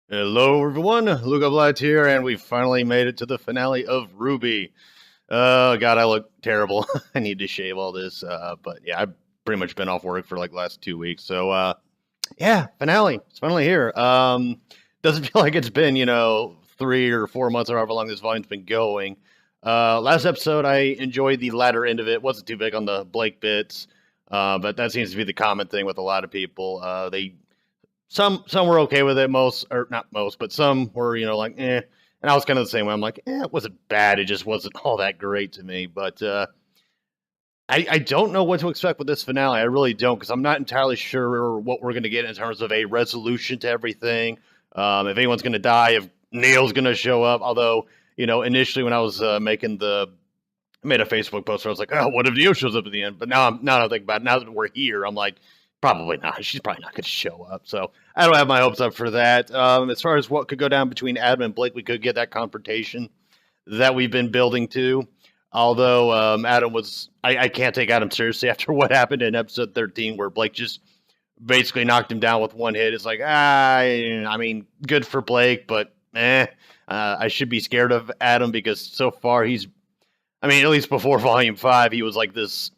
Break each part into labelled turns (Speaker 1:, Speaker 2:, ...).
Speaker 1: Hello everyone, Luca Blatt here, and we finally made it to the finale of RWBY. Oh god, I look terrible. I need to shave all this, but yeah, I've pretty much been off work for like the last 2 weeks, so yeah, finale. It's finally here. Doesn't feel like it's been, 3 or 4 months or however long this volume's been going. Last episode, I enjoyed the latter end of it. Wasn't too big on the Blake bits, but that seems to be the common thing with a lot of people. Some were okay with it, most or not most, but some were, like, eh. And I was kind of the same way. I'm like, it wasn't bad. It just wasn't all that great to me. But I don't know what to expect with this finale. I really don't, because I'm not entirely sure what we're going to get in terms of a resolution to everything. If anyone's going to die, if Neil's going to show up. Although, initially when I was I made a Facebook post where I was like, oh, what if Neil shows up at the end? But now I think about it, now that we're here, I'm like, probably not. She's probably not going to show up. So I don't have my hopes up for that. As far as what could go down between Adam and Blake, we could get that confrontation that we've been building to. Although Adam was, I can't take Adam seriously after what happened in episode 13, where Blake just basically knocked him down with one hit. It's like, I mean, good for Blake, but I should be scared of Adam because so far at least before Volume 5, he was like this,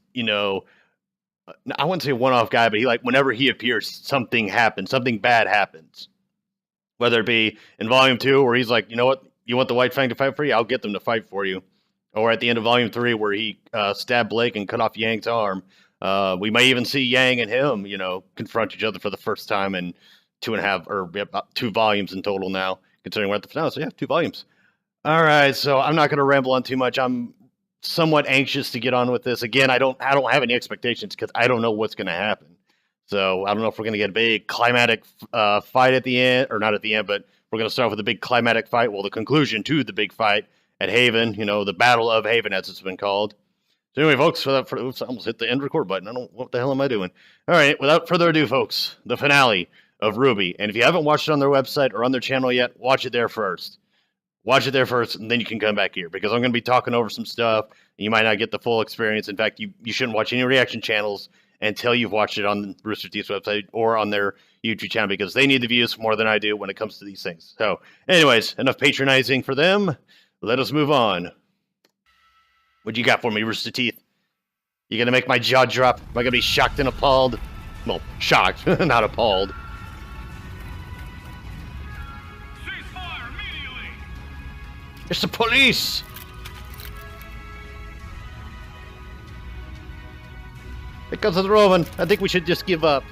Speaker 1: I wouldn't say one-off guy, but whenever he appears, something happens, something bad happens. Whether it be in Volume 2, where he's like, you know what, you want the White Fang to fight for you? I'll get them to fight for you. Or at the end of Volume 3, where he stabbed Blake and cut off Yang's arm. We may even see Yang and him, confront each other for the first time in 2.5, or about 2 volumes in total now, considering we're at the finale. So yeah, 2 volumes. All right, so I'm not going to ramble on too much. I'm somewhat anxious to get on with this. Again, I don't have any expectations because I don't know what's going to happen. So I don't know if we're going to get a big climatic fight at the end, or not at the end, but we're going to start off with a big climatic fight. Well, the conclusion to the big fight at Haven, the Battle of Haven, as it's been called. So anyway, folks, oops, I almost hit the end record button. What the hell am I doing? All right, without further ado, folks, the finale of RWBY. And if you haven't watched it on their website or on their channel yet, watch it there first. Watch it there first, and then you can come back here, because I'm going to be talking over some stuff, and you might not get the full experience. In fact, you shouldn't watch any reaction channels until you've watched it on Rooster Teeth's website or on their YouTube channel, because they need the views more than I do when it comes to these things. So, anyways, enough patronizing for them. Let us move on. What you got for me, Rooster Teeth? You going to make my jaw drop? Am I going to be shocked and appalled? Well, shocked, not appalled. It's the police! Because of the Roman, I think we should just give up.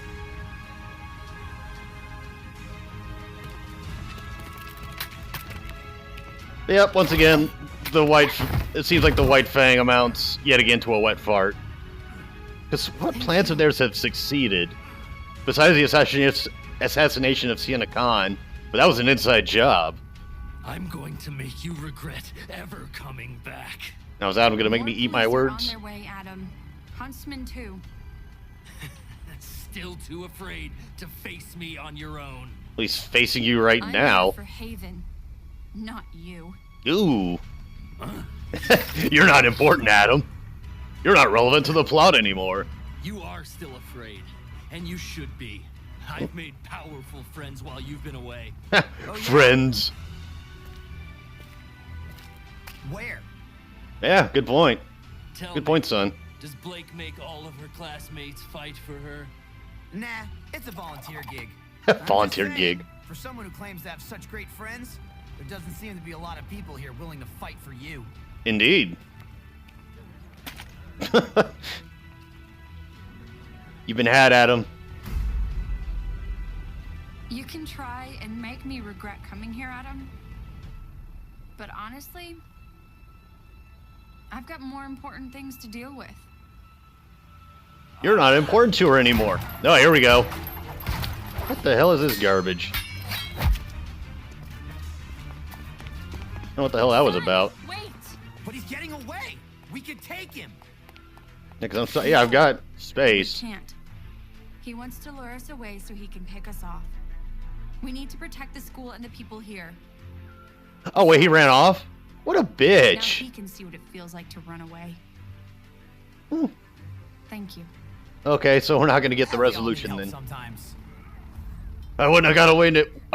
Speaker 1: Yep, once again, it seems like the White Fang amounts yet again to a wet fart. Because what plans of theirs have succeeded? Besides the assassination of Sienna Khan, but that was an inside job.
Speaker 2: I'm going to make you regret ever coming back.
Speaker 1: Now is Adam going to make me eat my words?
Speaker 3: On their way, Adam. Huntsman too.
Speaker 2: Still too afraid to face me on your own.
Speaker 1: At least facing you right
Speaker 3: I'm
Speaker 1: now.
Speaker 3: here for Haven, not you.
Speaker 1: Ooh. Huh? You're not important, Adam. You're not relevant to the plot anymore.
Speaker 2: You are still afraid, and you should be. I've made powerful friends while you've been away.
Speaker 1: Friends.
Speaker 4: Where?
Speaker 1: Yeah, good point. Good point, son.
Speaker 2: Does Blake make all of her classmates fight for her?
Speaker 4: Nah, it's a volunteer gig.
Speaker 1: Volunteer gig.
Speaker 4: For someone who claims to have such great friends, there doesn't seem to be a lot of people here willing to fight for you.
Speaker 1: Indeed. You've been had, Adam.
Speaker 3: You can try and make me regret coming here, Adam. But honestly, I've got more important things to deal with.
Speaker 1: You're not important to her anymore. Oh, here we go. What the hell is this garbage? I don't know what the hell that was about.
Speaker 3: Wait!
Speaker 4: But he's getting away! We could take him!
Speaker 1: Yeah, I've got space.
Speaker 3: We can't. He wants to lure us away so he can pick us off. We need to protect the school and the people here.
Speaker 1: Oh, wait, he ran off? What a
Speaker 3: Now
Speaker 1: bitch.
Speaker 3: he can see what it feels like to run away.
Speaker 1: Hmm.
Speaker 3: Thank you.
Speaker 1: Okay, so we're not going to get the
Speaker 4: We all need
Speaker 1: resolution
Speaker 4: help
Speaker 1: then.
Speaker 4: Sometimes.
Speaker 1: I wouldn't have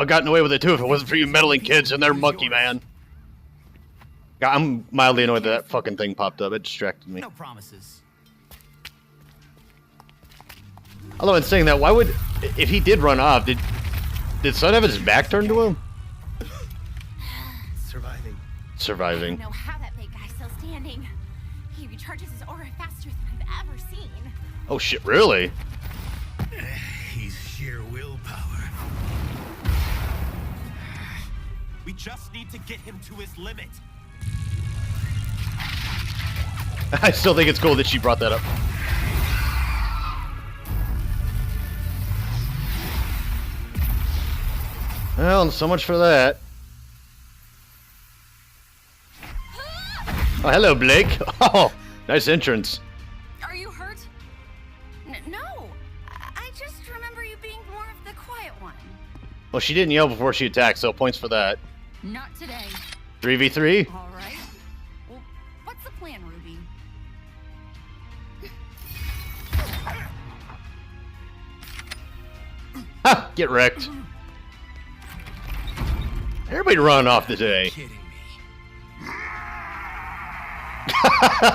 Speaker 1: gotten away with it too if it wasn't for you meddling kids and their monkey man. God, I'm mildly annoyed that fucking thing popped up. It distracted me.
Speaker 4: No promises.
Speaker 1: Although in saying that, why would, if he did run off, did Sun have his back turned to him?
Speaker 5: Surviving.
Speaker 1: Surviving.
Speaker 6: I don't know how that big guy's still standing. He recharges his aura faster than I've ever seen.
Speaker 1: Oh shit, really?
Speaker 5: He's sheer willpower.
Speaker 7: We just need to get him to his limit.
Speaker 1: I still think it's cool that she brought that up. Well, so much for that. Oh, hello, Blake. Oh, nice entrance.
Speaker 3: Are you hurt?
Speaker 6: No, I just remember you being more of the quiet one.
Speaker 1: Well, she didn't yell before she attacked, so points for that.
Speaker 3: Not today.
Speaker 1: 3v3?
Speaker 3: All right. Well, what's the plan, Ruby?
Speaker 1: Ha! Get wrecked. Everybody run off today.
Speaker 5: Kidding me.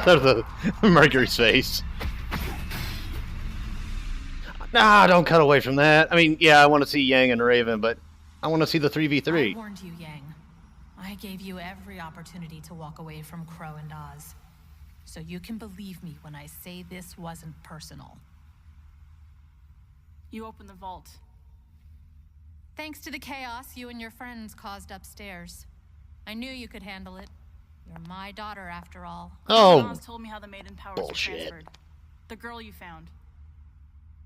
Speaker 1: There's the Mercury's face. Nah, don't cut away from that. I mean, yeah, I want to see Yang and Raven, but I want to see the 3v3.
Speaker 8: I warned you, Yang. I gave you every opportunity to walk away from Crow and Oz. So you can believe me when I say this wasn't personal.
Speaker 9: You opened the vault.
Speaker 8: Thanks to the chaos you and your friends caused upstairs. I knew you could handle it. You're my daughter, after all.
Speaker 1: Oh,
Speaker 9: Oz told me how the maiden powers
Speaker 1: bullshit.
Speaker 9: were transferred. The girl you found.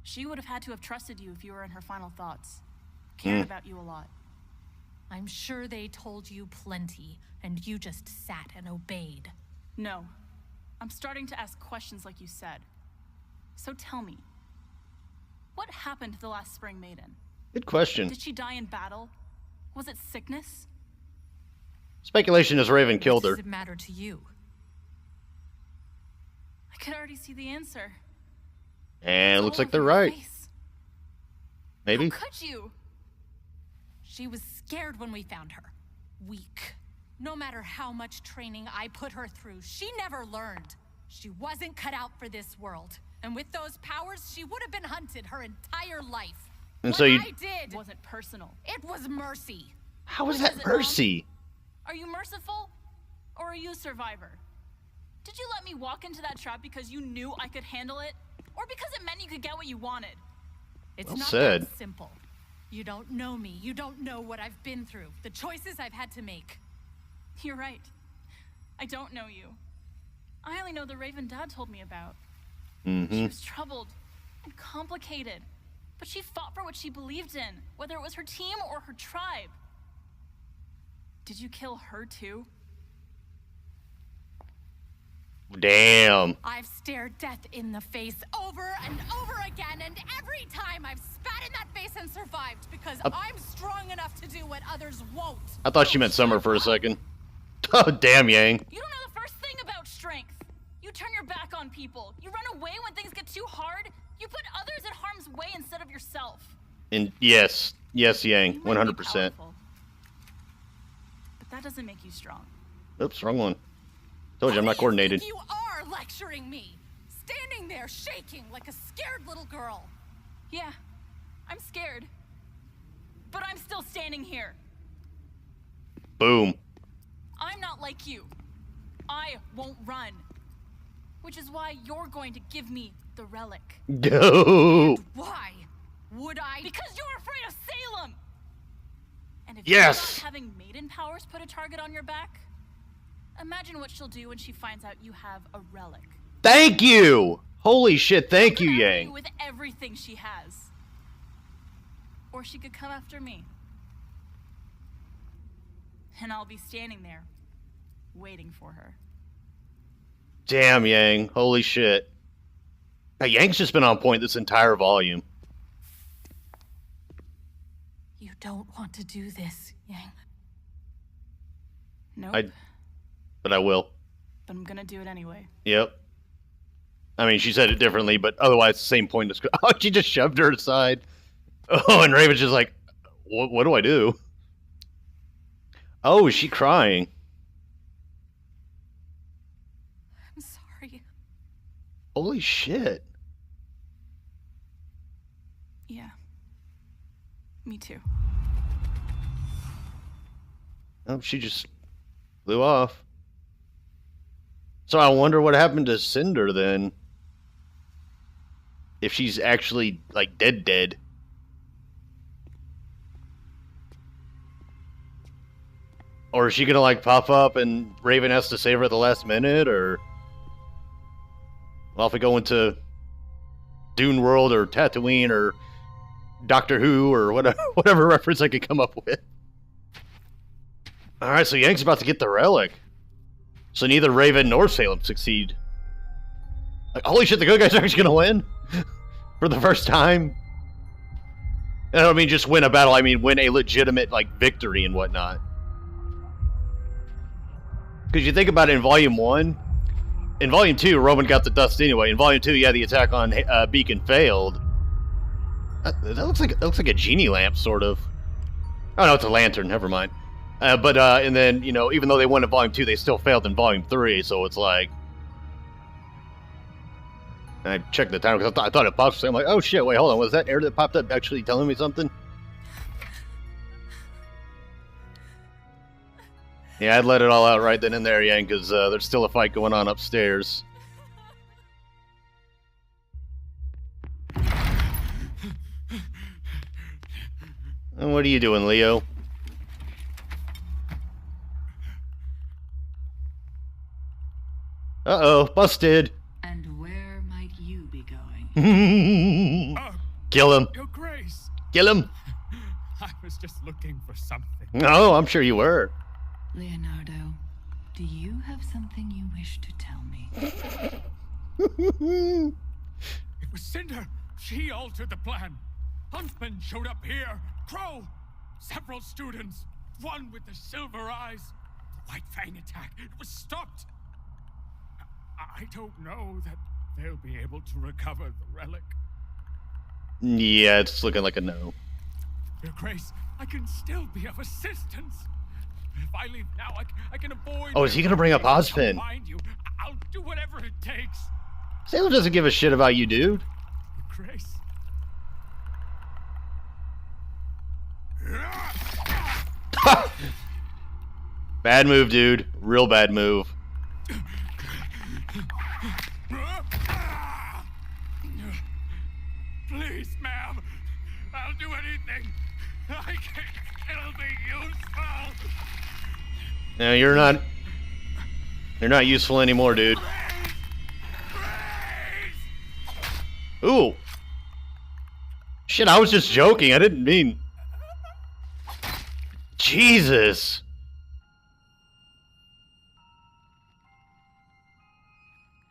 Speaker 9: She would have had to have trusted you if you were in her final thoughts. Cared about you a lot.
Speaker 8: I'm sure they told you plenty, and you just sat and obeyed.
Speaker 9: No. I'm starting to ask questions like you said. So tell me, what happened to the last Spring Maiden?
Speaker 1: Good question.
Speaker 9: Did she die in battle? Was it sickness?
Speaker 1: Speculation is Raven killed her.
Speaker 8: Does it matter to you?
Speaker 9: I could already see the answer.
Speaker 1: And it
Speaker 9: All
Speaker 1: looks like
Speaker 9: over
Speaker 1: they're
Speaker 9: your
Speaker 1: right.
Speaker 9: face.
Speaker 1: Maybe.
Speaker 9: How could you?
Speaker 8: She was scared when we found her. Weak. No matter how much training I put her through, she never learned. She wasn't cut out for this world. And with those powers, she would have been hunted her entire life.
Speaker 1: And
Speaker 8: What
Speaker 1: so you...
Speaker 8: I did,
Speaker 9: Wasn't personal.
Speaker 8: it was mercy.
Speaker 1: How is
Speaker 9: Is
Speaker 1: that
Speaker 9: it wrong?
Speaker 1: mercy?
Speaker 9: Are you merciful? Or are you a survivor? Did you let me walk into that trap because you knew I could handle it? Or because it meant you could get what you wanted?
Speaker 8: It's
Speaker 1: Well
Speaker 8: not
Speaker 1: said.
Speaker 8: that simple. You don't know me. You don't know what I've been through. The choices I've had to make.
Speaker 9: You're right. I don't know you. I only know the Raven Dad told me about. She was troubled and complicated. But she fought for what she believed in, whether it was her team or her tribe. Did you kill her too?
Speaker 1: Damn.
Speaker 8: I've stared death in the face over and over again, and every time I've spat in that face and survived because I'm strong enough to do what others won't.
Speaker 1: I thought she meant Summer for a second. Oh, damn, Yang.
Speaker 9: You don't know the first thing about strength. You turn your back on people. You run away when things get too hard. You put others in harm's way instead of yourself.
Speaker 1: And yes, yes, Yang,
Speaker 9: You might be
Speaker 1: 100%.
Speaker 9: powerful, but that doesn't make you strong.
Speaker 1: Oops, wrong one. Told you I'm not coordinated.
Speaker 8: You are lecturing me, standing there shaking like a scared little girl.
Speaker 9: Yeah, I'm scared. But I'm still standing here.
Speaker 1: Boom.
Speaker 9: I'm not like you. I won't run. Which is why you're going to give me the relic.
Speaker 1: Go.
Speaker 8: Why would I?
Speaker 9: Because you're afraid of Salem! And if
Speaker 1: Yes!
Speaker 9: you're not having maiden powers put a target on your back, imagine what she'll do when she finds out you have a relic.
Speaker 1: Thank you. Holy shit, thank
Speaker 9: She'll
Speaker 1: you,
Speaker 9: come after
Speaker 1: Yang.
Speaker 9: you with everything she has. Or she could come after me. And I'll be standing there, waiting for her.
Speaker 1: Damn, Yang. Holy shit. Now, Yang's just been on point this entire volume.
Speaker 8: You don't want to do this, Yang.
Speaker 9: Nope.
Speaker 1: But I will.
Speaker 9: But I'm gonna do it anyway.
Speaker 1: Yep. I mean, she said it differently, but otherwise, the same point. Oh, she just shoved her aside. Oh, and Raven's just like, what do I do? Oh, is she crying?
Speaker 8: I'm sorry.
Speaker 1: Holy shit.
Speaker 9: Yeah. Me too.
Speaker 1: Oh, she just flew off. So I wonder what happened to Cinder then. If she's actually, like, dead. Or is she gonna, like, pop up and Raven has to save her at the last minute, or... Well, if we go into Dune World or Tatooine or Doctor Who or whatever reference I could come up with. Alright, so Yank's about to get the relic. So neither Raven nor Salem succeed. Like, holy shit, the good guys are actually gonna win? For the first time? And I don't mean just win a battle, I mean win a legitimate, like, victory and whatnot. Because you think about it in Volume 1, in Volume 2, Roman got the dust anyway. In Volume 2, yeah, the attack on Beacon failed. That looks like a genie lamp, sort of. Oh no, it's a lantern, never mind. And then, you know, even though they won in Volume 2, they still failed in Volume 3, so it's like... And I checked the timer because I thought it popped, so I'm like, oh shit, wait, hold on, was that air that popped up actually telling me something? Yeah, I'd let it all out right then and there, Yang, because there's still a fight going on upstairs. And what are you doing, Leo? Uh-oh, busted!
Speaker 10: And where might you be going?
Speaker 1: Kill him!
Speaker 11: Your Grace!
Speaker 1: Kill him!
Speaker 11: I was just looking for something.
Speaker 1: Oh, I'm sure you were.
Speaker 10: Leonardo, do you have something you wish to tell me?
Speaker 11: It was Cinder. She altered the plan. Huntsman showed up here. Crow. Several students. One with the silver eyes. The White Fang attack. It was stopped. I don't know that they'll be able to recover the relic.
Speaker 1: Yeah, it's looking like a no.
Speaker 11: Your Grace, I can still be of assistance. If I leave now, I can avoid...
Speaker 1: Oh, is he gonna bring up Ozpin?
Speaker 11: I'll do whatever it takes.
Speaker 1: Salem doesn't give a shit about you, dude.
Speaker 11: Your Grace.
Speaker 1: Bad move, dude. Real bad move.
Speaker 11: Please, ma'am. I'll do anything. I can still be useful.
Speaker 1: No, you're not. You're not useful anymore, dude. Ooh. Shit, I was just joking. I didn't mean... Jesus.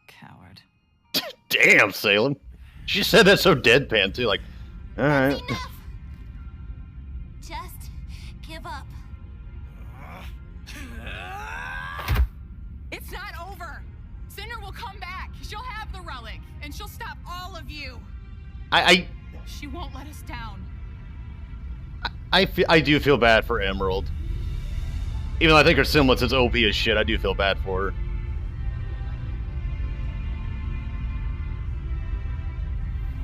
Speaker 10: Coward.
Speaker 1: Damn, Salem. She said that so deadpan, too. Like, alright.
Speaker 6: Just give up.
Speaker 8: It's not over. Cinder will come back. She'll have the relic, and she'll stop all of you. She won't let us down.
Speaker 1: I do feel bad for Emerald. Even though I think her semblance is OP as shit, I do feel bad for her.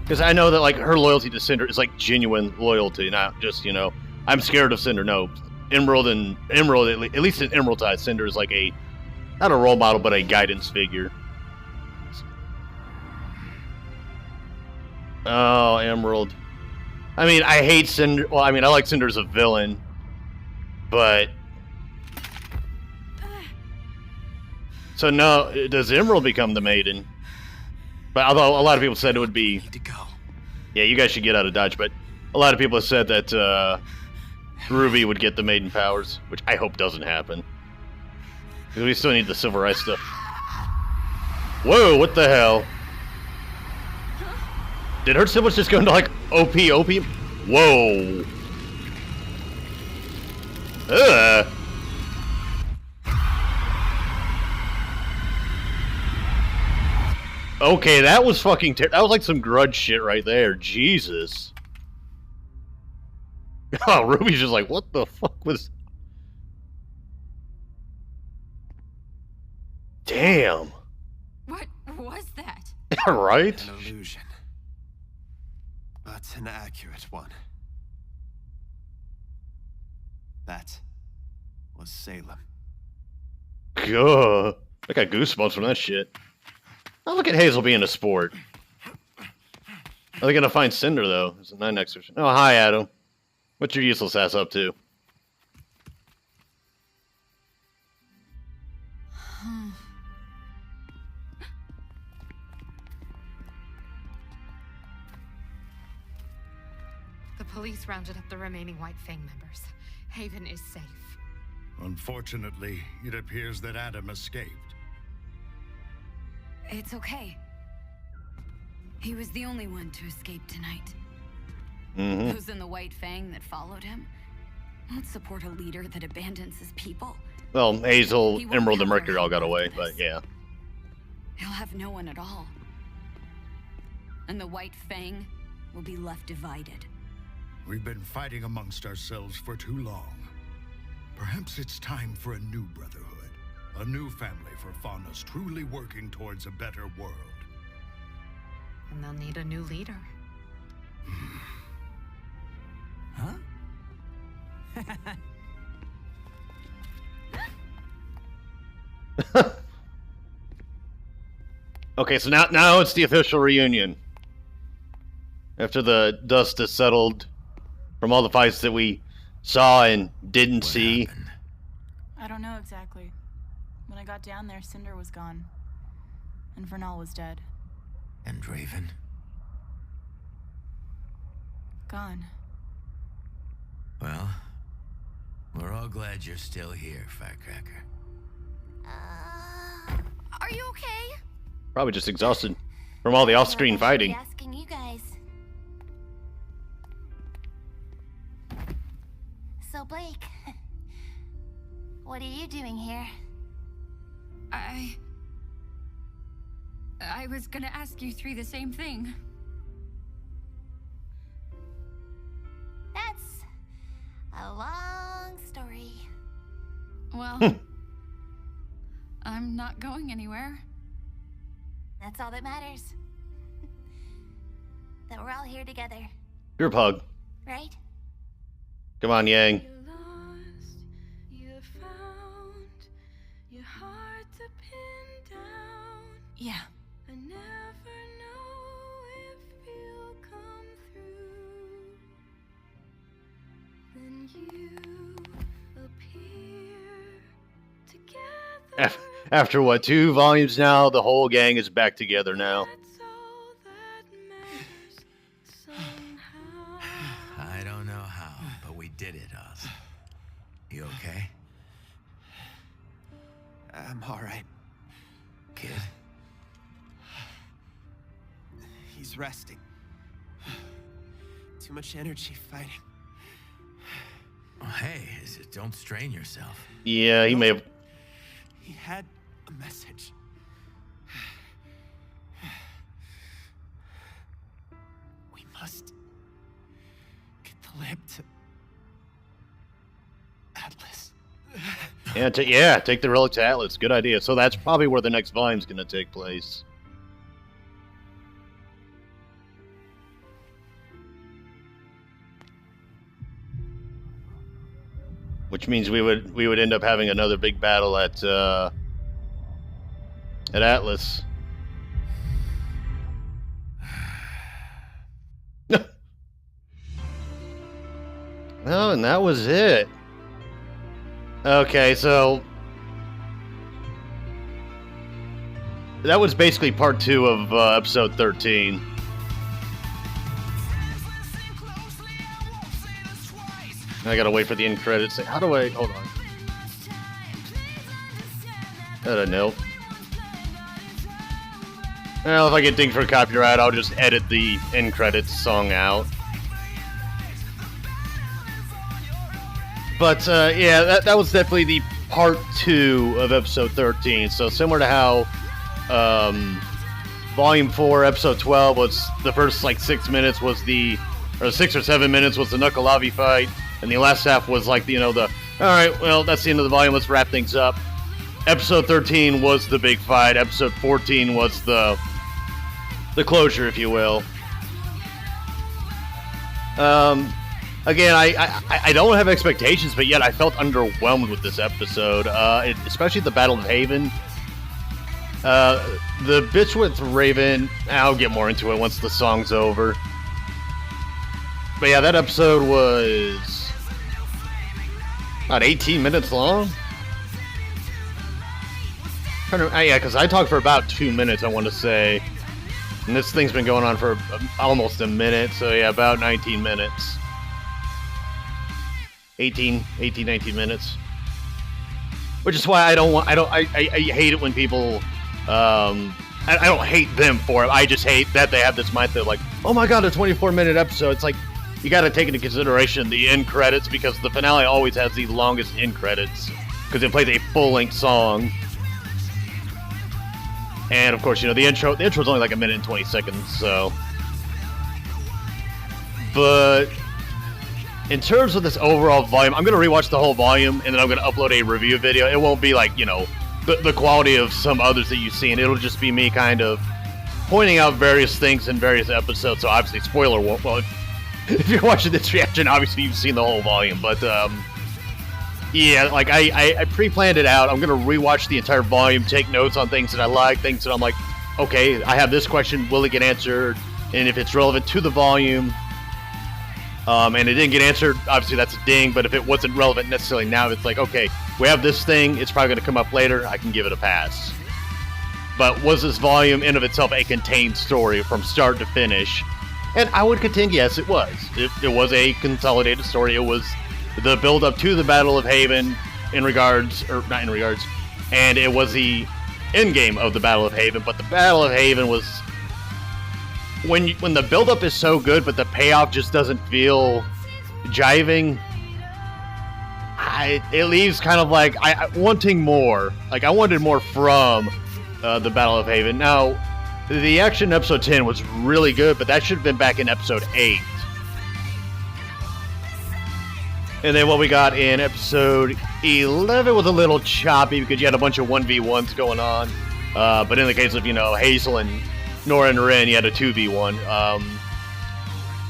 Speaker 1: Because I know that, like, her loyalty to Cinder is, like, genuine loyalty, not just, you know, I'm scared of Cinder. No, Emerald, at least in Emerald's eyes, Cinder is like a, not a role model, but a guidance figure. Oh, Emerald. I mean, I hate Cinder. Well, I mean, I like Cinder as a villain, but... So, no, does Emerald become the maiden? But although a lot of people said it would be...
Speaker 5: Need to go.
Speaker 1: Yeah, you guys should get out of Dodge, but a lot of people have said that Ruby would get the maiden powers, which I hope doesn't happen. Because we still need the Silver Eye stuff. Whoa, what the hell? Did her siblings just go into, like, OP? Whoa. Ugh. Okay, that was fucking that was like some grudge shit right there. Jesus. Oh, Ruby's just like, what the fuck was... Damn.
Speaker 3: What was that?
Speaker 1: Right?
Speaker 7: An illusion. But an accurate one. That was Salem.
Speaker 1: Gah. I got goosebumps from that shit. Oh, look at Hazel being a sport. Are they gonna find Cinder, though? There's a 9 extra. Oh, hi, Adam. What's your useless ass up to?
Speaker 3: The police rounded up the remaining White Fang members. Haven is safe.
Speaker 5: Unfortunately, it appears that Adam escaped.
Speaker 3: It's okay. He was the only one to escape tonight. Those in the White Fang that followed him won't support a leader that abandons his people.
Speaker 1: Well, Hazel, Emerald, and Mercury all got away, but yeah.
Speaker 3: He'll have no one at all. And the White Fang will be left divided.
Speaker 5: We've been fighting amongst ourselves for too long. Perhaps it's time for a new brotherhood. A new family for Fauna's truly working towards a better world.
Speaker 3: And they'll need a new leader.
Speaker 4: Huh?
Speaker 1: Okay, so now it's the official reunion. After the dust has settled from all the fights that we saw and didn't see.
Speaker 5: Happened?
Speaker 9: I don't know exactly. When I got down there, Cinder was gone. And Vernal was dead.
Speaker 5: And Raven?
Speaker 9: Gone.
Speaker 5: Well, we're all glad you're still here, Firecracker.
Speaker 6: Are you okay?
Speaker 1: Probably just exhausted from all the off-screen fighting.
Speaker 6: Asking you guys. So Blake, what are you doing here?
Speaker 3: I was gonna ask you three the same thing.
Speaker 6: That's a long story.
Speaker 3: Well, I'm not going anywhere.
Speaker 6: That's all that matters. That we're all here together,
Speaker 1: Group hug.
Speaker 6: right?
Speaker 1: Come on, Yang.
Speaker 8: You're lost, you're found, you're hard to pin down.
Speaker 9: Yeah.
Speaker 8: I never know if you'll come through. Then you appear together.
Speaker 1: After what, 2 volumes now, the whole gang is back together now.
Speaker 8: That's all that matters somehow.
Speaker 5: I don't know how, but we did it, Oz. You okay?
Speaker 7: I'm alright.
Speaker 5: Kid?
Speaker 7: He's resting. Too much energy fighting.
Speaker 5: Oh, hey, don't strain yourself.
Speaker 1: Yeah, he may have...
Speaker 7: He had a message. We must get the lab to Atlas.
Speaker 1: Yeah, take the relic to Atlas. Good idea. So that's probably where the next volume's going to take place. Which means we would end up having another big battle at Atlas. Oh, and that was it. Okay, so that was basically part 2 of episode 13. I gotta wait for the end credits. How do I... Hold on. I don't know. Well, if I get dinged for copyright, I'll just edit the end credits song out. But, yeah, that was definitely the part 2 of episode 13. So, similar to how Volume 4, episode 12 was the first, 6 minutes was the... Or 6 or 7 minutes was the Knuckle Lobby fight. And the last half was like, you know, the, alright, well, that's the end of the volume, let's wrap things up. Episode 13 was the big fight. Episode 14 was the closure, if you will. Again, I don't have expectations, but yet I felt underwhelmed with this episode, especially the Battle of Haven. The bitch with Raven, I'll get more into it once the song's over. But yeah, that episode was about 18 minutes long. Yeah, because I talked for about 2 minutes, I want to say. And this thing's been going on for almost a minute, so yeah, about 19 minutes. 19 minutes. Which is why I hate it when people, I don't hate them for it, I just hate that they have this mindset like, oh my god, a 24-minute episode. It's like, you gotta take into consideration the end credits, because the finale always has the longest end credits, because it plays a full-length song. And of course, you know, the intro is only like 1 minute and 20 seconds, so. But in terms of this overall volume, I'm gonna rewatch the whole volume, and then I'm gonna upload a review video. It won't be like, you know, the quality of some others that you've seen. It'll just be me kind of pointing out various things in various episodes. So obviously, spoiler won't. Well, if you're watching this reaction, obviously you've seen the whole volume. But yeah, like I pre-planned it out. I'm gonna rewatch the entire volume, take notes on things that I like, things that I'm like, okay, I have this question, will it get answered? And if it's relevant to the volume, and it didn't get answered, obviously that's a ding. But if it wasn't relevant necessarily now, it's like, okay, we have this thing, it's probably going to come up later, I can give it a pass. But was this volume in of itself a contained story from start to finish? And I would contend, yes, it was. It was a consolidated story. It was the build-up to the Battle of Haven and it was the endgame of the Battle of Haven. But the Battle of Haven was, when the build-up is so good, but the payoff just doesn't feel jiving, it leaves kind of like wanting more. Like, I wanted more from the Battle of Haven. Now, the action in episode 10 was really good, but that should have been back in episode 8. And then what we got in episode 11 was a little choppy, because you had a bunch of 1v1s going on. But in the case of, you know, Hazel and Nora and Ren, you had a 2v1.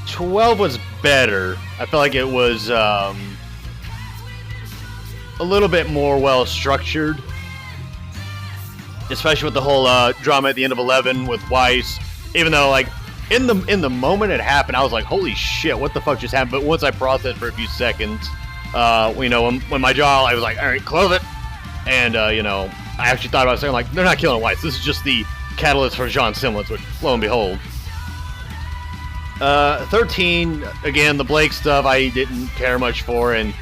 Speaker 1: 12 was better. I felt like it was a little bit more well-structured. Especially with the whole drama at the end of 11 with Weiss. Even though, like, in the moment it happened, I was like, holy shit, what the fuck just happened? But once I processed for a few seconds, you know, when my jaw, I was like, alright, close it. And, you know, I actually thought about saying, like, they're not killing Weiss. This is just the catalyst for Jean Simlitz, which, lo and behold. 13, again, the Blake stuff I didn't care much for, and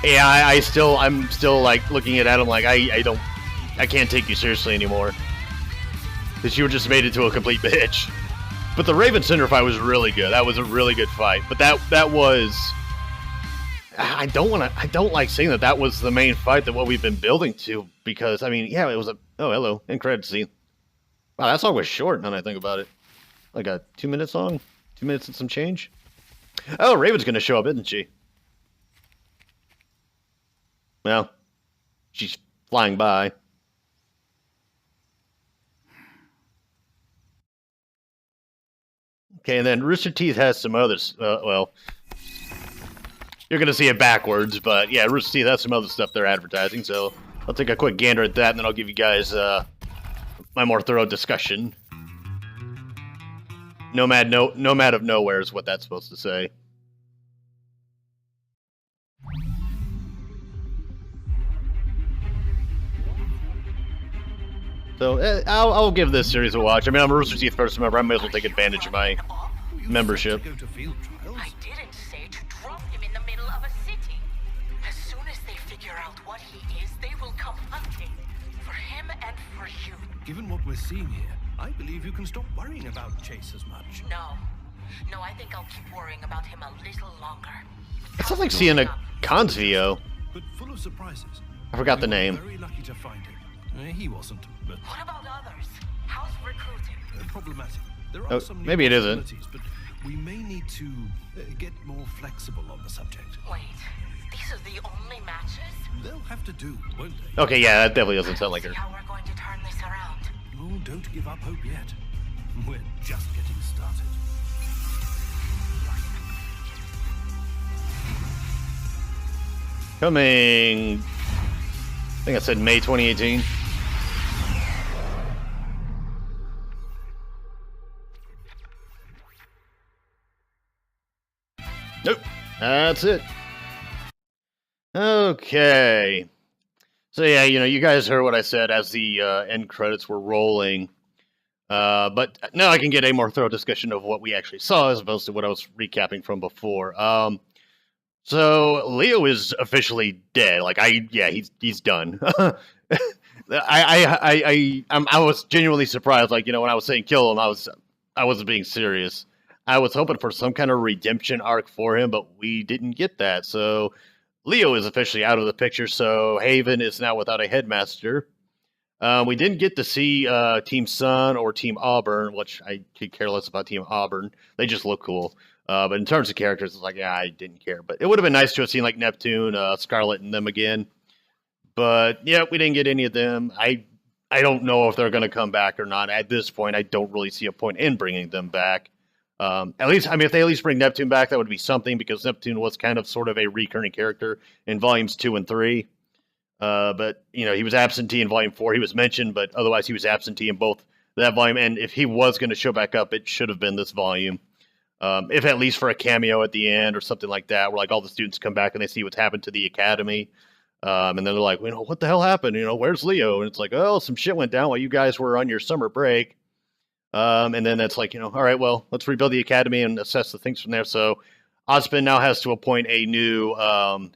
Speaker 1: yeah, I'm still like looking at him like I can't take you seriously anymore, because you were just made into a complete bitch. But the Raven Cinder fight was really good. That was a really good fight. But that was, I don't like saying that was the main fight, that what we've been building to, because I mean, yeah, it was a, oh hello, end credits scene. Wow, that song was short now that I think about it. Like a 2-minute song? 2 minutes and some change? Oh, Raven's gonna show up, isn't she? Well, she's flying by. Okay, and then Rooster Teeth has some others. Well, you're gonna see it backwards, but yeah, Rooster Teeth has some other stuff they're advertising, so I'll take a quick gander at that, and then I'll give you guys my more thorough discussion. Nomad of Nowhere is what that's supposed to say. So I'll give this series a watch. I mean, I'm a Rooster Teeth first member. I may as well take advantage of my membership.
Speaker 12: I didn't say to drop him in the middle of a city. As soon as they figure out what he is, they will come hunting for him and for you.
Speaker 13: Given what we're seeing here, I believe you can stop worrying about Chase as much.
Speaker 12: No, I think I'll keep worrying about him a little longer.
Speaker 1: It sounds like seeing a Cons VO.
Speaker 13: But full of surprises.
Speaker 1: I forgot the name.
Speaker 13: Very lucky to find him. He wasn't, but
Speaker 12: what about others? How's recruiting?
Speaker 13: Problematic. There are some
Speaker 1: maybe it isn't.
Speaker 13: But we may need to get more flexible on the subject.
Speaker 12: Wait, these are the only matches?
Speaker 13: They'll have to do, won't they?
Speaker 1: Okay, yeah, that definitely doesn't sound like her.
Speaker 12: How we're going to turn this around?
Speaker 13: Oh, don't give up hope yet. We're just getting started.
Speaker 1: Coming, I think I said May 2018. Nope, that's it. Okay. So yeah, you guys heard what I said as the end credits were rolling. But now I can get a more thorough discussion of what we actually saw as opposed to what I was recapping from before. So Leo is officially dead. Like he's done. I was genuinely surprised. Like, when I was saying kill him, I wasn't being serious. I was hoping for some kind of redemption arc for him, but we didn't get that. So Leo is officially out of the picture. So Haven is now without a headmaster. We didn't get to see Team Sun or Team Auburn, which I could care less about Team Auburn. They just look cool. But in terms of characters, it's like, yeah, I didn't care. But it would have been nice to have seen like Neptune, Scarlet, and them again. But yeah, we didn't get any of them. I don't know if they're going to come back or not. At this point, I don't really see a point in bringing them back. At least, if they at least bring Neptune back, that would be something, because Neptune was kind of sort of a recurring character in volumes 2 and 3. But he was absentee in volume 4. He was mentioned, but otherwise he was absentee in both that volume. And if he was going to show back up, it should have been this volume. If at least for a cameo at the end or something like that, where like all the students come back and they see what's happened to the academy. And then they're like, what the hell happened? Where's Leo? And it's like, oh, some shit went down while you guys were on your summer break. And then that's like, all right, well, let's rebuild the academy and assess the things from there. So Ozpin now has to appoint a new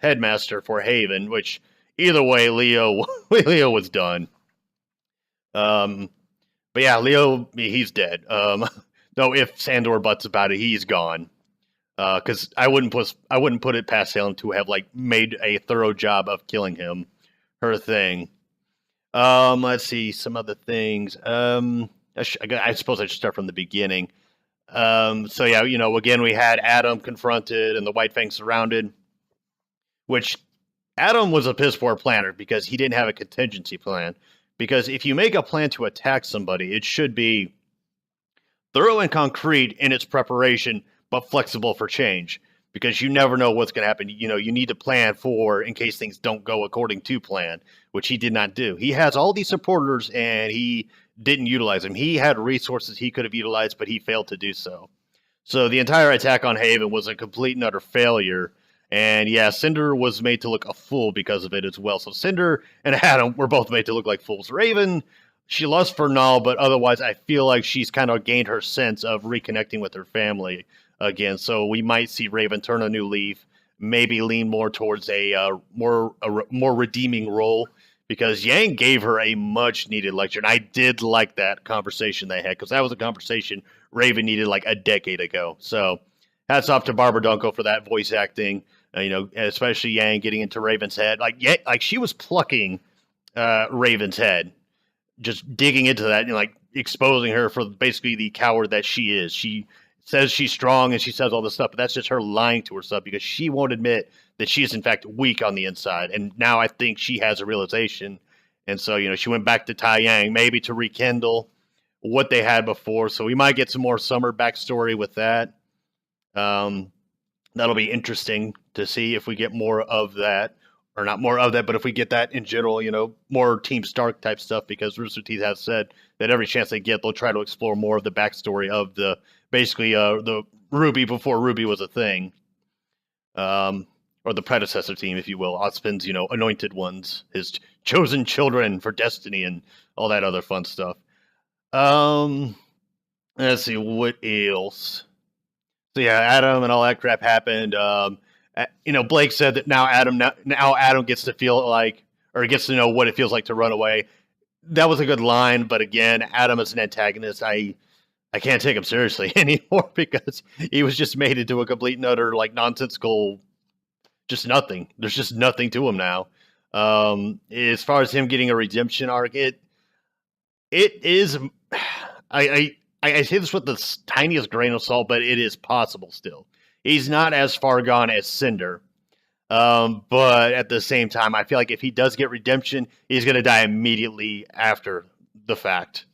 Speaker 1: headmaster for Haven, which either way, Leo was done. But yeah, Leo, he's dead. No ifs and or buts about it. He's gone. Because I wouldn't put it past Salem to have like made a thorough job of killing him. Her thing. Let's see some other things. I suppose I should start from the beginning. So yeah, again we had Adam confronted and the White Fang surrounded, which Adam was a piss poor planner because he didn't have a contingency plan. Because if you make a plan to attack somebody, it should be thorough and concrete in its preparation, but flexible for change, because you never know what's going to happen. You need to plan for in case things don't go according to plan, which he did not do. He has all these supporters and he didn't utilize them. He had resources he could have utilized, but he failed to do so. So the entire attack on Haven was a complete and utter failure. And yeah, Cinder was made to look a fool because of it as well. So Cinder and Adam were both made to look like fools. Raven, she lost for Null, but otherwise I feel like she's kind of gained her sense of reconnecting with her family again. So we might see Raven turn a new leaf, maybe lean more towards a more redeeming role, because Yang gave her a much needed lecture. And I did like that conversation they had, because that was a conversation Raven needed like a decade ago. So hats off to Barbara Dunkel for that voice acting, especially Yang getting into Raven's head. Like she was plucking Raven's head, just digging into that and like exposing her for basically the coward that she is. She says she's strong and she says all this stuff, but that's just her lying to herself, because she won't admit that she is in fact weak on the inside. And now I think she has a realization. And so, she went back to Tai Yang, maybe to rekindle what they had before. So we might get some more summer backstory with that. That'll be interesting to see if we get more of that, or not more of that, but if we get that in general, more Team Stark type stuff, because Rooster Teeth has said that every chance they get, they'll try to explore more of the backstory of the RWBY before RWBY was a thing. Or the predecessor team, if you will, Ozpin's, anointed ones, his chosen children for destiny and all that other fun stuff. Let's see, what else? So yeah, Adam and all that crap happened. Blake said that now Adam gets to feel like, or gets to know what it feels like to run away. That was a good line, but again, Adam is an antagonist. I can't take him seriously anymore, because he was just made into a complete and utter, like, nonsensical, just nothing. There's just nothing to him now. As far as him getting a redemption arc, it is, I I say this with the tiniest grain of salt, but it is possible still. He's not as far gone as Cinder. But at the same time, I feel like if he does get redemption, he's going to die immediately after the fact.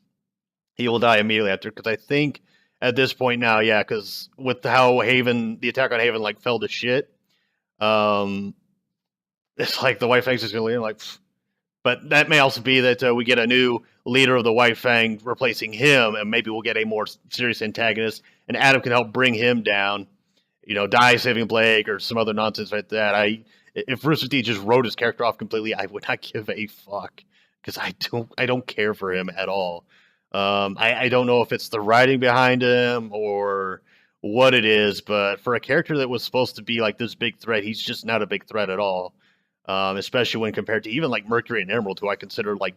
Speaker 1: He will die immediately after, because I think at this point now, yeah, because with how the attack on Haven, like, fell to shit, it's like the White Fang's just going to leave, like, pfft. But that may also be that we get a new leader of the White Fang replacing him, and maybe we'll get a more serious antagonist, and Adam can help bring him down. Die saving Blake or some other nonsense like that. If Rooster Teeth just wrote his character off completely, I would not give a fuck, because I don't care for him at all. I don't know if it's the writing behind him or what it is, but for a character that was supposed to be like this big threat, he's just not a big threat at all. Especially when compared to even like Mercury and Emerald, who I consider like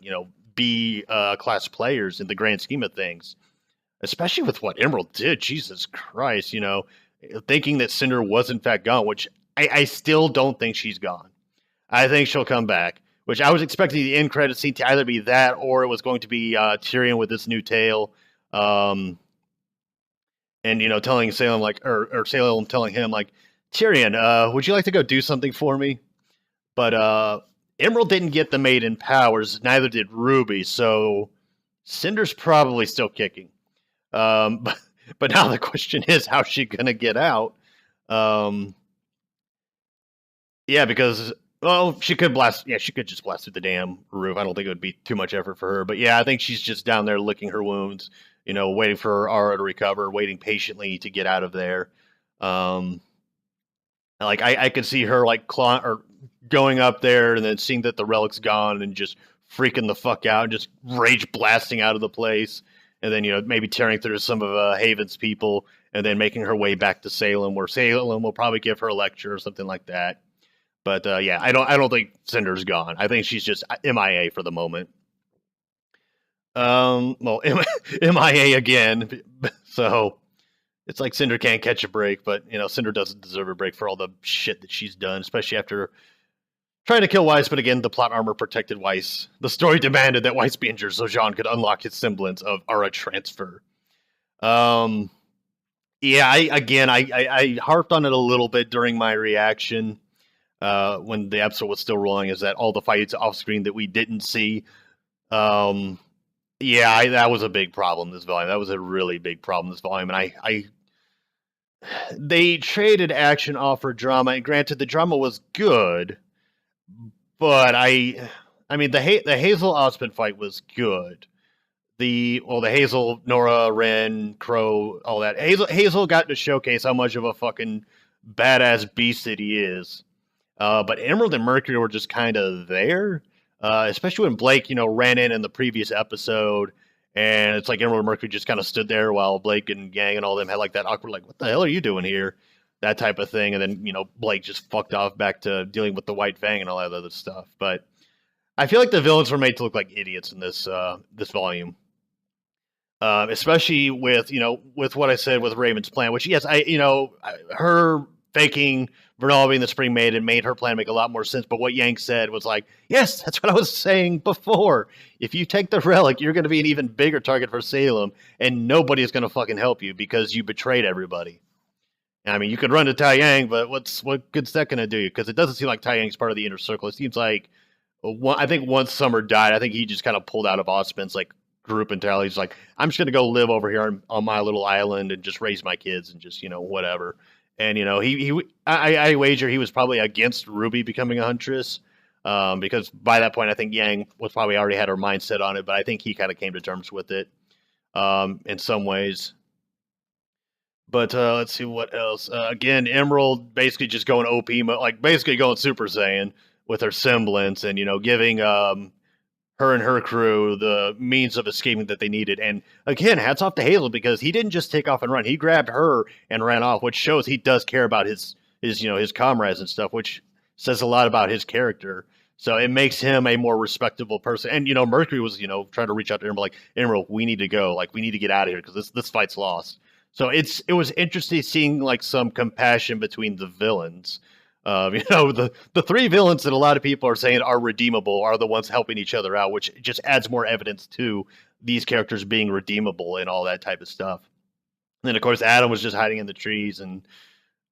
Speaker 1: B class players in the grand scheme of things. Especially with what Emerald did, Jesus Christ, thinking that Cinder was in fact gone, which I still don't think she's gone. I think she'll come back, which I was expecting the end credit scene to either be that or it was going to be Tyrion with this new tale. And, telling Salem, like, or Salem telling him, like, Tyrion, would you like to go do something for me? But Emerald didn't get the maiden powers, neither did Ruby, so Cinder's probably still kicking. But now the question is, how's she gonna get out? Yeah, because she could blast. Yeah, she could just blast through the damn roof. I don't think it would be too much effort for her. But yeah, I think she's just down there licking her wounds, waiting for Aura to recover, waiting patiently to get out of there. Like I could see her like going up there and then seeing that the relic's gone and just freaking the fuck out and just rage blasting out of the place. And then, maybe tearing through some of Haven's people and then making her way back to Salem, where Salem will probably give her a lecture or something like that. But yeah, I don't think Cinder's gone. I think she's just MIA for the moment. Well, MIA again. So it's like Cinder can't catch a break, but Cinder doesn't deserve a break for all the shit that she's done, especially after trying to kill Weiss, but again, the plot armor protected Weiss. The story demanded that Weiss be injured so Jean could unlock his semblance of aura transfer. Yeah, I harped on it a little bit during my reaction when the episode was still rolling, is that all the fights off screen that we didn't see. Yeah, that was a big problem this volume. That was a really big problem this volume, and they traded action off for drama, and granted, the drama was good. But I mean, the Hazel Osmond fight was good. The Hazel, Nora, Ren, Crow, all that. Hazel got to showcase how much of a fucking badass beast that he is. But Emerald and Mercury were just kind of there, especially when Blake, ran in the previous episode, and it's like Emerald and Mercury just kind of stood there while Blake and Yang and all them had like that awkward, like, what the hell are you doing here? That type of thing, and then Blake just fucked off back to dealing with the White Fang and all that other stuff. But I feel like the villains were made to look like idiots in this volume, especially with what I said with Raven's plan. Which yes, her faking Vernal being the Spring Maiden made her plan make a lot more sense. But what Yang said was like, yes, that's what I was saying before. If you take the relic, you're going to be an even bigger target for Salem, and nobody is going to fucking help you because you betrayed everybody. I mean, you could run to Tai Yang, but what good's that going to do you? Because it doesn't seem like Tai Yang's part of the inner circle. It seems like, I think once Summer died, I think he just kind of pulled out of Osmond's like group entirely. He's like, I'm just going to go live over here on my little island and just raise my kids and just whatever. And I wager he was probably against Ruby becoming a huntress, because by that point I think Yang was probably already had her mindset on it. But I think he kind of came to terms with it in some ways. But let's see what else. Again, Emerald basically just going OP, like basically going Super Saiyan with her semblance, and giving her and her crew the means of escaping that they needed. And again, hats off to Hazel, because he didn't just take off and run; he grabbed her and ran off, which shows he does care about his comrades and stuff, which says a lot about his character. So it makes him a more respectable person. And Mercury was trying to reach out to Emerald, like, Emerald, we need to go, like, we need to get out of here because this fight's lost. So it was interesting seeing like some compassion between the villains. The three villains that a lot of people are saying are redeemable are the ones helping each other out, which just adds more evidence to these characters being redeemable and all that type of stuff. And then, of course, Adam was just hiding in the trees, and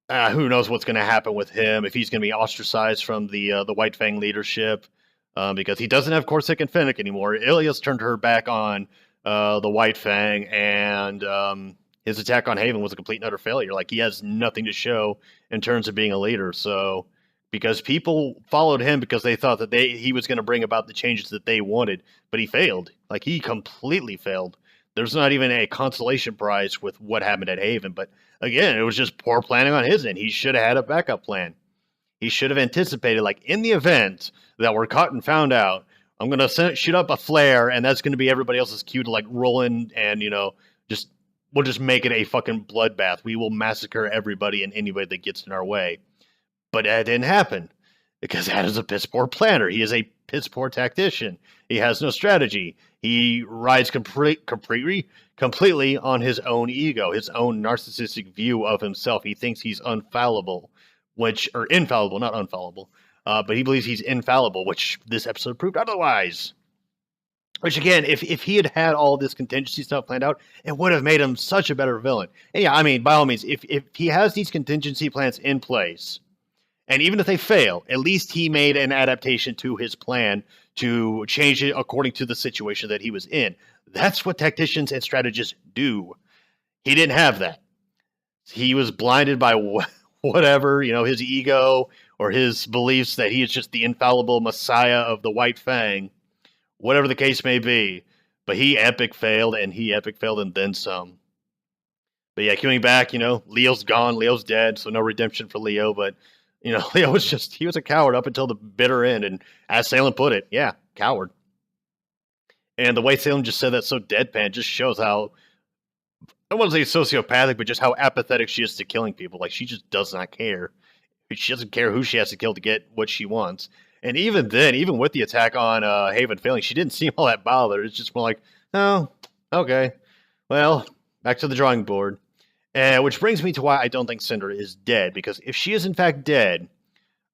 Speaker 1: who knows what's going to happen with him, if he's going to be ostracized from the White Fang leadership, because he doesn't have Corsic and Fennec anymore. Ilias turned her back on the White Fang, and his attack on Haven was a complete and utter failure. Like, he has nothing to show in terms of being a leader. So, because people followed him because they thought that he was going to bring about the changes that they wanted, but he failed. Like, he completely failed. There's not even a consolation prize with what happened at Haven. But again, it was just poor planning on his end. He should have had a backup plan. He should have anticipated, like, in the event that we're caught and found out, I'm going to shoot up a flare, and that's going to be everybody else's cue to, like, roll in and, we'll just make it a fucking bloodbath. We will massacre everybody in any way that gets in our way. But that didn't happen because Adam's a piss poor planner. He is a piss poor tactician. He has no strategy. He rides completely on his own ego, his own narcissistic view of himself. He thinks he's infallible, or infallible, not unfallible. But he believes he's infallible, which this episode proved otherwise. Which, again, if he had had all this contingency stuff planned out, it would have made him such a better villain. And yeah, I mean, by all means, if he has these contingency plans in place, and even if they fail, at least he made an adaptation to his plan to change it according to the situation that he was in. That's what tacticians and strategists do. He didn't have that. He was blinded by whatever, his ego or his beliefs that he is just the infallible messiah of the White Fang. Whatever the case may be, but he epic failed, and then some. But yeah, coming back, Leo's gone, Leo's dead, so no redemption for Leo, but, Leo was he was a coward up until the bitter end, and as Salem put it, yeah, coward. And the way Salem just said that so deadpan just shows how, I wouldn't say sociopathic, but just how apathetic she is to killing people. Like, she just does not care. She doesn't care who she has to kill to get what she wants. And even then, even with the attack on Haven failing, she didn't seem all that bothered. It's just more like, oh, okay. Well, back to the drawing board. Which brings me to why I don't think Cinder is dead. Because if she is in fact dead,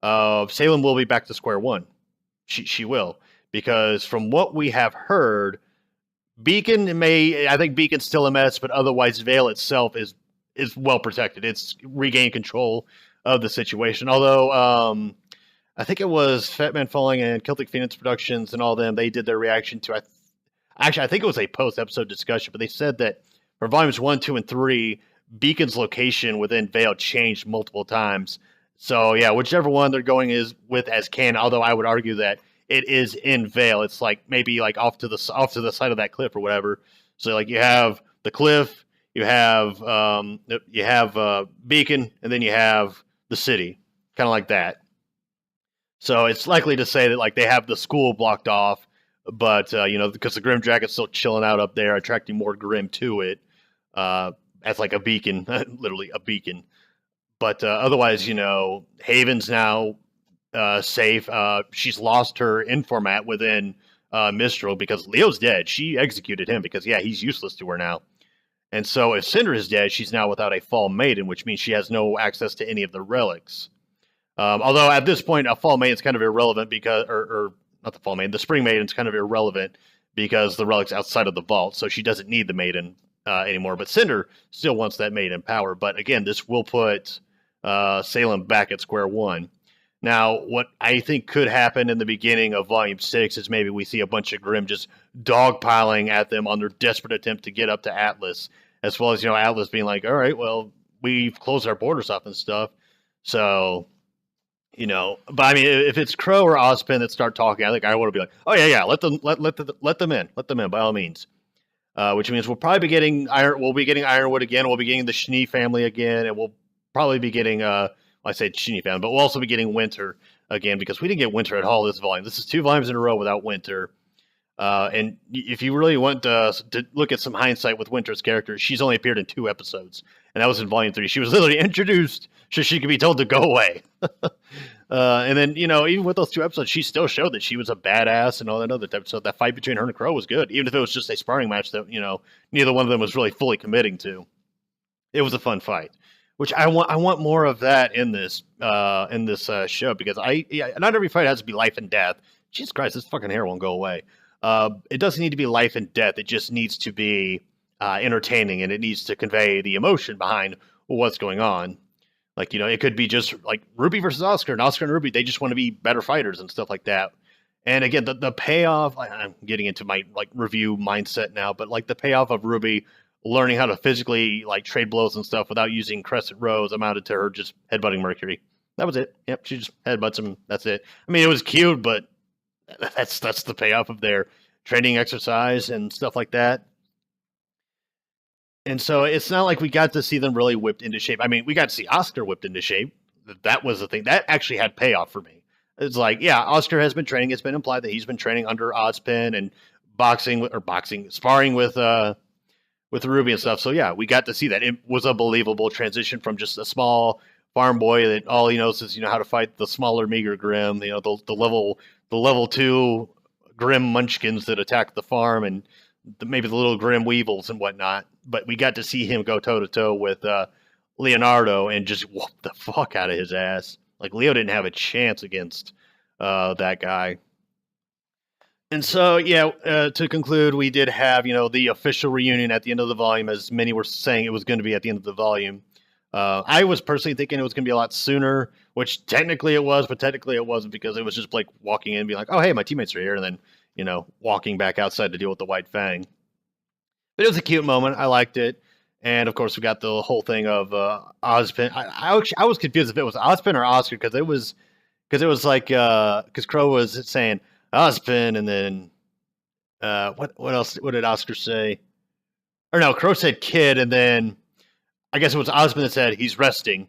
Speaker 1: Salem will be back to square one. She will. Because from what we have heard, I think Beacon's still a mess, but otherwise Vale itself is well protected. It's regained control of the situation. Although, I think it was Fat Man Falling and Celtic Phoenix Productions and all them. They did their reaction to. I think it was a post-episode discussion, but they said that for volumes 1, 2, and 3, Beacon's location within Vale changed multiple times. So yeah, whichever one they're going with as canon. Although I would argue that it is in Vale. It's like maybe like off to the side of that cliff or whatever. So like you have the cliff, you have Beacon, and then you have the city, kind of like that. So it's likely to say that like they have the school blocked off, but because the Grim Dragon's still chilling out up there, attracting more Grim to it, as like a beacon, literally a beacon. But otherwise, Haven's now safe. She's lost her informat within Mistral because Leo's dead. She executed him because he's useless to her now. And so if Cinder is dead, she's now without a Fall Maiden, which means she has no access to any of the relics. Although at this point, a Fall Maiden's kind of irrelevant because, or not the Fall Maiden, the Spring Maiden's kind of irrelevant because the relic's outside of the vault, so she doesn't need the Maiden anymore. But Cinder still wants that Maiden power. But again, this will put Salem back at square one. Now, what I think could happen in the beginning of Volume 6 is maybe we see a bunch of Grim just dogpiling at them on their desperate attempt to get up to Atlas, as well as, Atlas being like, all right, well, we've closed our borders off and stuff, so... but I mean, if it's Crow or Ozpin that start talking, I think I want to be like, oh yeah, let them in by all means. Which means we'll probably be getting Ironwood again. We'll be getting the Schnee family again, and we'll probably be getting I say Schnee family, but we'll also be getting Winter again because we didn't get Winter at all this volume. This is 2 volumes in a row without Winter. And if you really want to look at some hindsight with Winter's character, she's only appeared in 2 episodes, and that was in Volume 3. She was literally introduced so she could be told to go away. And then, even with those 2 episodes, she still showed that she was a badass and all that other type of stuff. That fight between her and Crow was good, even if it was just a sparring match that, neither one of them was really fully committing to. It was a fun fight, which I want more of that in this show because not every fight has to be life and death. Jesus Christ, this fucking hair won't go away. It doesn't need to be life and death. It just needs to be entertaining, and it needs to convey the emotion behind what's going on. Like, it could be just like Ruby versus Oscar, and Oscar and Ruby, they just want to be better fighters and stuff like that. And again, the payoff, I'm getting into my review mindset now, but like the payoff of Ruby learning how to physically trade blows and stuff without using crescent rows amounted to her just headbutting Mercury. That was it. Yep, she just headbutts him. That's it. I mean, it was cute, but that's the payoff of their training exercise and stuff like that. And so it's not like we got to see them really whipped into shape. I mean, we got to see Oscar whipped into shape. That was the thing. That actually had payoff for me. It's like, yeah, Oscar has been training. It's been implied that he's been training under Ozpin and sparring with Ruby and stuff. So yeah, we got to see that. It was a believable transition from just a small farm boy that all he knows is how to fight the smaller, meager Grimm. The level 2 Grimm munchkins that attack the farm, and maybe the little Grimm weevils and whatnot. But we got to see him go toe to toe with Leonardo and just whoop the fuck out of his ass. Like, Leo didn't have a chance against that guy. And so, yeah, to conclude, we did have, the official reunion at the end of the volume, as many were saying it was going to be at the end of the volume. I was personally thinking it was going to be a lot sooner, which technically it was, but technically it wasn't, because it was just Blake walking in and being like, oh, hey, my teammates are here, and then, walking back outside to deal with the White Fang. But it was a cute moment. I liked it. And, of course, we got the whole thing of Ozpin. I was confused if it was Ozpin or Oscar, because it was like, because Crow was saying Ozpin, and then, what else? What did Oscar say? Or no, Crow said kid, and then I guess it was Ozpin that said he's resting,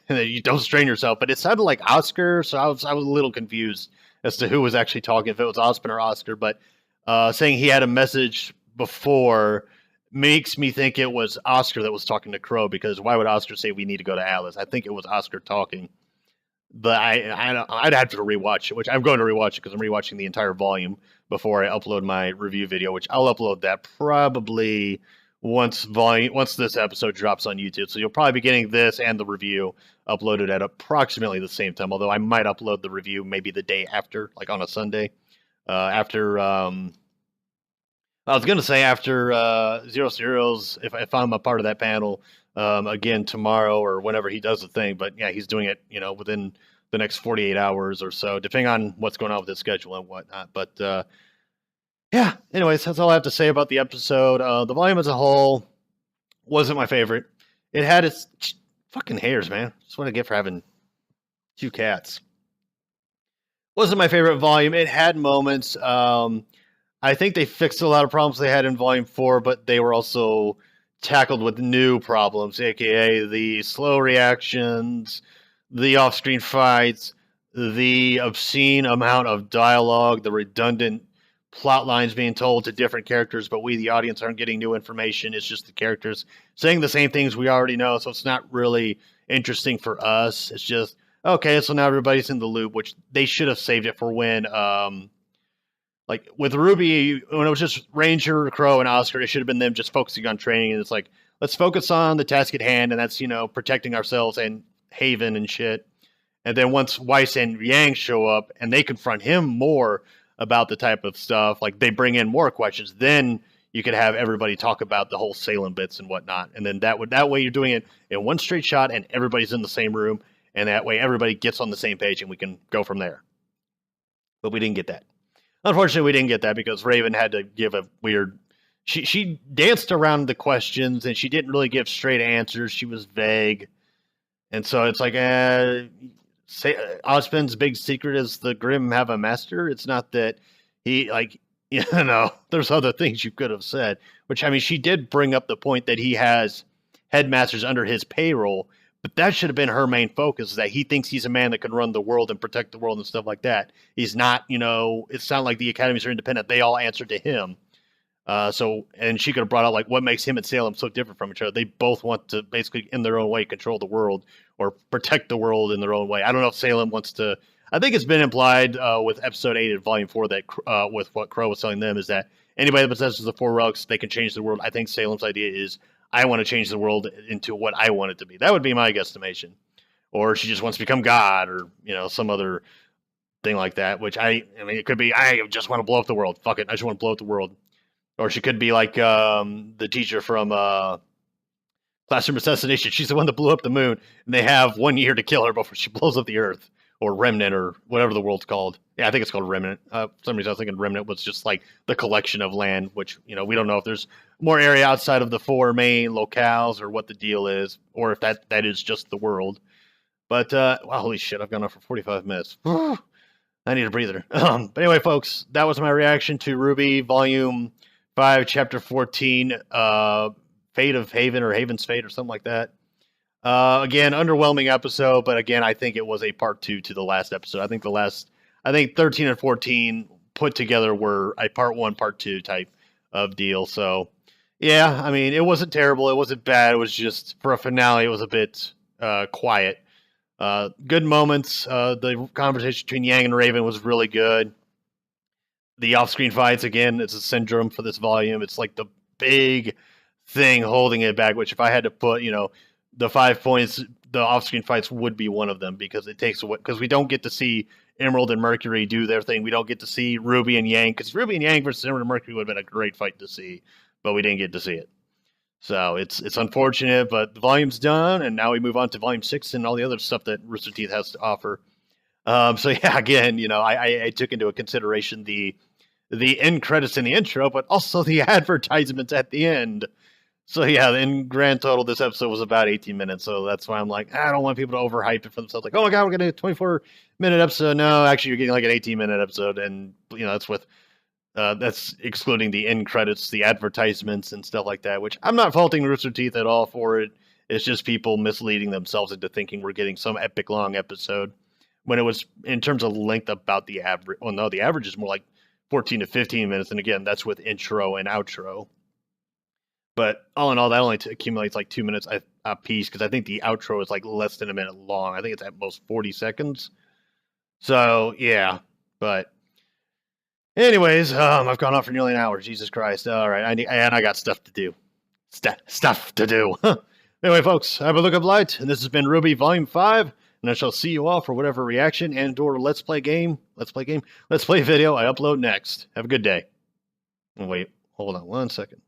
Speaker 1: and then you don't strain yourself. But it sounded like Oscar, so I was a little confused as to who was actually talking, if it was Ozpin or Oscar. But saying he had a message before makes me think it was Oscar that was talking to Crow, because why would Oscar say we need to go to Alice? I think it was Oscar talking. But I'd have to rewatch it, which I'm going to rewatch it because I'm rewatching the entire volume before I upload my review video, which I'll upload that probably once this episode drops on YouTube. So you'll probably be getting this and the review uploaded at approximately the same time, although I might upload the review maybe the day after, like on a Sunday. I was going to say after Zero Zeros, if I'm a part of that panel, again tomorrow or whenever he does the thing. But yeah, he's doing it, within the next 48 hours or so, depending on what's going on with his schedule and whatnot. But yeah, anyways, that's all I have to say about the episode. The volume as a whole wasn't my favorite. It had its fucking hairs, man. That's what I get for having 2 cats. Wasn't my favorite volume. It had moments. I think they fixed a lot of problems they had in Volume 4, but they were also tackled with new problems, aka the slow reactions, the off-screen fights, the obscene amount of dialogue, the redundant plot lines being told to different characters, but we, the audience, aren't getting new information. It's just the characters saying the same things we already know, so it's not really interesting for us. It's just, okay, so now everybody's in the loop, which they should have saved it for when... like with Ruby, when it was just Ranger, Crow, and Oscar, it should have been them just focusing on training. And it's like, let's focus on the task at hand, and that's, protecting ourselves and Haven and shit. And then once Weiss and Yang show up and they confront him more about the type of stuff, like they bring in more questions, then you could have everybody talk about the whole Salem bits and whatnot. And then that way you're doing it in one straight shot and everybody's in the same room. And that way everybody gets on the same page and we can go from there. But we didn't get that. Unfortunately, we didn't get that because Raven had to give a weird... She danced around the questions, and she didn't really give straight answers. She was vague. And so it's like, Ozpin's big secret is the Grimm have a master. It's not that he, there's other things you could have said. Which, I mean, she did bring up the point that he has headmasters under his payroll, but that should have been her main focus, is that he thinks he's a man that can run the world and protect the world and stuff like that. He's not, it's not like the academies are independent. They all answer to him. And she could have brought out, what makes him and Salem so different from each other. They both want to basically, in their own way, control the world or protect the world in their own way. I don't know if Salem wants to... I think it's been implied with Episode 8 of Volume 4 that with what Crow was telling them is that anybody that possesses the 4 relics, they can change the world. I think Salem's idea is, I want to change the world into what I want it to be. That would be my guesstimation. Or she just wants to become God or, some other thing like that, which I mean, it could be, I just want to blow up the world. Fuck it, I just want to blow up the world. Or she could be like the teacher from Classroom Assassination. She's the one that blew up the moon, and they have 1 year to kill her before she blows up the Earth, or Remnant, or whatever the world's called. Yeah, I think it's called Remnant. For some reason I was thinking Remnant was just like the collection of land, which, you know, we don't know if there's more area outside of the 4 main locales or what the deal is, or if that is just the world. But, wow, holy shit, I've gone on for 45 minutes. I need a breather. But anyway, folks, that was my reaction to RWBY Volume 5, Chapter 14, Fate of Haven, or Haven's Fate, or something like that. Again, underwhelming episode, but again, I think it was a part 2 to the last episode. I think 13 and 14 put together were a part 1, part 2 type of deal. So, yeah, I mean, it wasn't terrible. It wasn't bad. It was just, for a finale, it was a bit quiet. Good moments. The conversation between Yang and Raven was really good. The off-screen fights, again, it's a syndrome for this volume. It's like the big thing holding it back, which if I had to put, you know, the 5 points, the off-screen fights would be one of them, because it takes away, because we don't get to see Emerald and Mercury do their thing. We don't get to see Ruby and Yang, because Ruby and Yang versus Emerald and Mercury would have been a great fight to see, but we didn't get to see it. So it's unfortunate, but the volume's done, and now we move on to Volume 6 and all the other stuff that Rooster Teeth has to offer. So yeah, again, you know, I took into consideration the end credits in the intro, but also the advertisements at the end. So yeah, in grand total, this episode was about 18 minutes. So that's why I'm like, I don't want people to overhype it for themselves. Like, oh my god, we're getting a 24-minute episode. No, actually, you're getting like an 18-minute episode, and you know, that's excluding the end credits, the advertisements, and stuff like that. Which I'm not faulting Rooster Teeth at all for it. It's just people misleading themselves into thinking we're getting some epic long episode, when it was, in terms of length, about the average. Well, no, the average is more like 14 to 15 minutes, and again, that's with intro and outro. But all in all, that only accumulates like 2 minutes a piece, because I think the outro is like less than a minute long. I think it's at most 40 seconds. So, yeah. But anyways, I've gone on for nearly an hour. Jesus Christ. All right. I got stuff to do. Stuff to do. Anyway, folks, have a look up light. And this has been RWBY Volume 5. And I shall see you all for whatever reaction and or let's play video I upload next. Have a good day. Oh, wait, hold on one second.